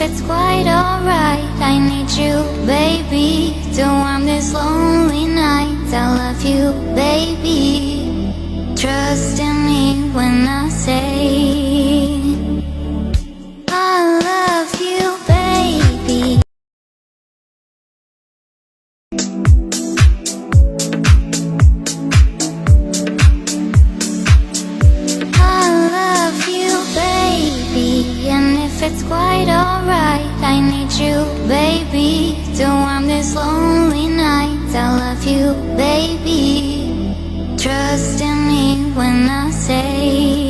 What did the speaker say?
It's quite alright, I need you, baby. Don't want this lonely night. I love you, baby. Trust in me when I say I love you, baby. I love you, baby. And if it's quite alright, I need you, baby. Don't want this lonely night. I love you, baby. Trust in me when I say